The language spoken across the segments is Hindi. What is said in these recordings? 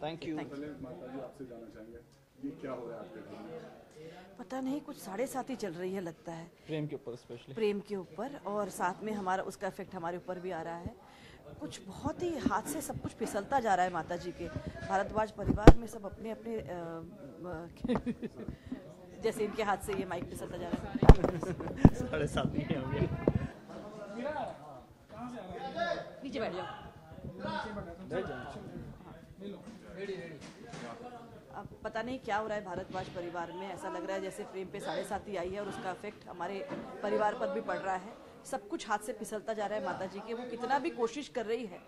Thank you. माताजी आपसे जानना चाहेंगे ये क्या हो रहा है आपके घर में? पता नहीं, कुछ 7:30 ही चल रही है लगता है, प्रेम के ऊपर स्पेशली। प्रेम के ऊपर, और साथ में हमारा उसका इफेक्ट हमारे ऊपर भी आ रहा है। कुछ बहुत ही हाथ से सब कुछ फिसलता जा रहा है माता जी के। भारद्वाज परिवार में सब अपने अपने जैसे इनके हाथ से ये माइक फिसलता जा रहा है। 7:30 ही हो गया। नीचे बैठ जाओ। अब पता नहीं क्या हो रहा है भारद्वाज परिवार में। ऐसा लग रहा है जैसे प्रेम पे 7:30 ही आई है और उसका इफेक्ट हमारे परिवार पर भी पड़ रहा है। सब कुछ हाथ से फिसलता जा रहा है माता जी के। वो कितना भी कोशिश कर रही है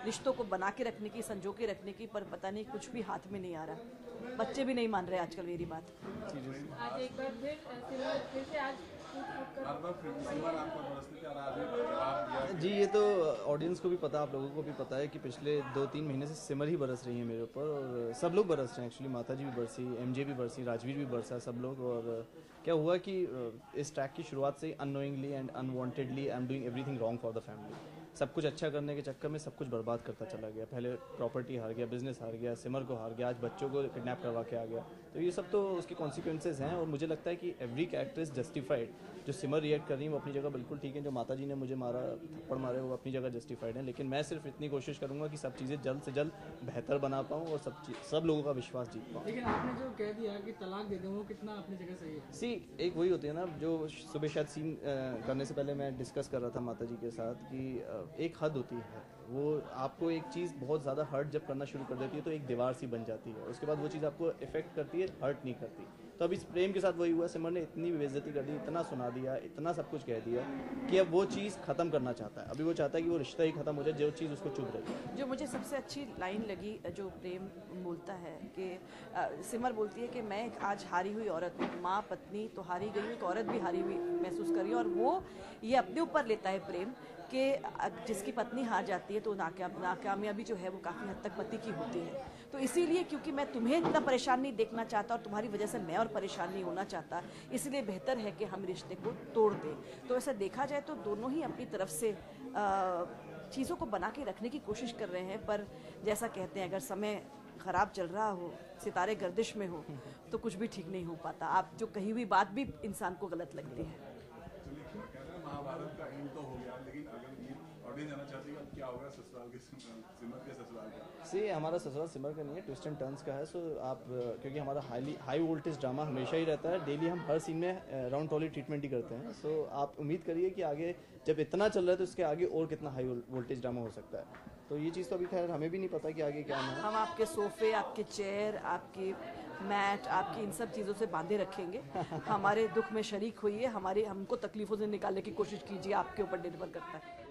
रिश्तों को बना के रखने की, संजो के रखने की, पर पता नहीं कुछ भी हाथ में नहीं आ रहा। बच्चे भी नहीं मान रहे आजकल मेरी बात। आज एक बार फिर से आज जी, ये तो ऑडियंस को भी पता, आप लोगों को भी पता है कि पिछले 2-3 महीने से सिमर ही बरस रही है मेरे ऊपर, और सब लोग बरस रहे हैं एक्चुअली। माता जी भी बरसी, एमजे भी बरसी, राजवीर भी बरसा, सब लोग। और क्या हुआ कि इस ट्रैक की शुरुआत से unknowingly and unwantedly I am doing everything wrong for the family. सब कुछ अच्छा करने के चक्कर में सब कुछ बर्बाद करता चला गया। पहले प्रॉपर्टी हार गया, बिजनेस हार गया, सिमर को हार गया, आज बच्चों को किडनैप करवा के आ गया। तो ये सब तो उसके कॉन्सिक्वेंसेज हैं, और मुझे लगता है कि एवरी कैरेक्टर इज जस्टिफाइड। जो सिमर रिएक्ट कर रही है वो अपनी जगह बिल्कुल ठीक है, जो माता जी ने मुझे मारा, थप्पड़ मारे, वो अपनी जगह जस्टिफाइड है। लेकिन मैं सिर्फ इतनी कोशिश करूंगा कि सब चीज़ें जल्द से जल्द बेहतर बना पाऊँ और सब लोगों का विश्वास जीत पाऊँ। लेकिन आपने जो कह दिया कि तलाक दे दूँ, वो कितना अपनी जगह सही है? सी, एक वही होती है ना, जो सुबह शायद सीन करने से पहले मैं डिस्कस कर रहा था माता जी के साथ कि एक हद होती है। वो आपको एक चीज़ बहुत ज़्यादा हर्ट जब करना शुरू कर देती है तो एक दीवार सी बन जाती है, उसके बाद वो चीज़ आपको इफेक्ट करती है, हर्ट नहीं करती। तो अब इस प्रेम के साथ वही हुआ। सिमर ने इतनी बेइज्जती कर दी, इतना सुना दिया, इतना सब कुछ कह दिया कि अब वो चीज़ ख़त्म करना चाहता है। अभी वो चाहता है कि वो रिश्ता ही ख़त्म हो जाए, जो चीज़ उसको चुभ रही है। जो मुझे सबसे अच्छी लाइन लगी, जो प्रेम बोलता है कि सिमर बोलती है कि मैं आज हारी हुई औरत हूँ, माँ पत्नी तो हारी गई हूँ, एक औरत भी हारी हुई महसूस कर रही है। और वो ये अपने ऊपर लेता है प्रेम कि जिसकी पत्नी हार जाती है तो नाकामयाबी जो है वो काफ़ी हद तक पति की होती है। तो इसीलिए क्योंकि मैं तुम्हें इतना परेशान नहीं देखना चाहता और तुम्हारी वजह से मैं और परेशान नहीं होना चाहता, इसलिए बेहतर है कि हम रिश्ते को तोड़ दें। तो ऐसा देखा जाए तो दोनों ही अपनी तरफ से चीज़ों को बना के रखने की कोशिश कर रहे हैं। पर जैसा कहते हैं, अगर समय ख़राब चल रहा हो, सितारे गर्दिश में हो, तो कुछ भी ठीक नहीं हो पाता। आप जो कही हुई बात भी इंसान को गलत लगती है। महाभारत का एंड तो हो गया, लेकिन अगर ये ऑडियंस जानना चाहती है क्या होगा ससुराल के, सिमर के ससुराल का? से हमारा ससुराल सिमर का नहीं है, ट्विस्ट एंड टर्न्स का है। सो आप क्योंकि हमारा हाई वोल्टेज ड्रामा हमेशा ही रहता है, डेली हम हर सीन में राउंड टॉली ट्रीटमेंट ही करते हैं। सो आप उम्मीद करिए कि आगे जब इतना चल रहा है तो इसके आगे और कितना हाई वोल्टेज ड्रामा हो सकता है। तो ये चीज़ तो अभी खैर हमें भी नहीं पता कि आगे क्या है। हम आपके सोफे, आपके चेयर, आपकी मैट, आपकी इन सब चीज़ों से बांधे रखेंगे। हमारे दुख में शरीक होइए, हमको तकलीफ़ों से निकालने की कोशिश कीजिए, आपके ऊपर निर्भर करता है।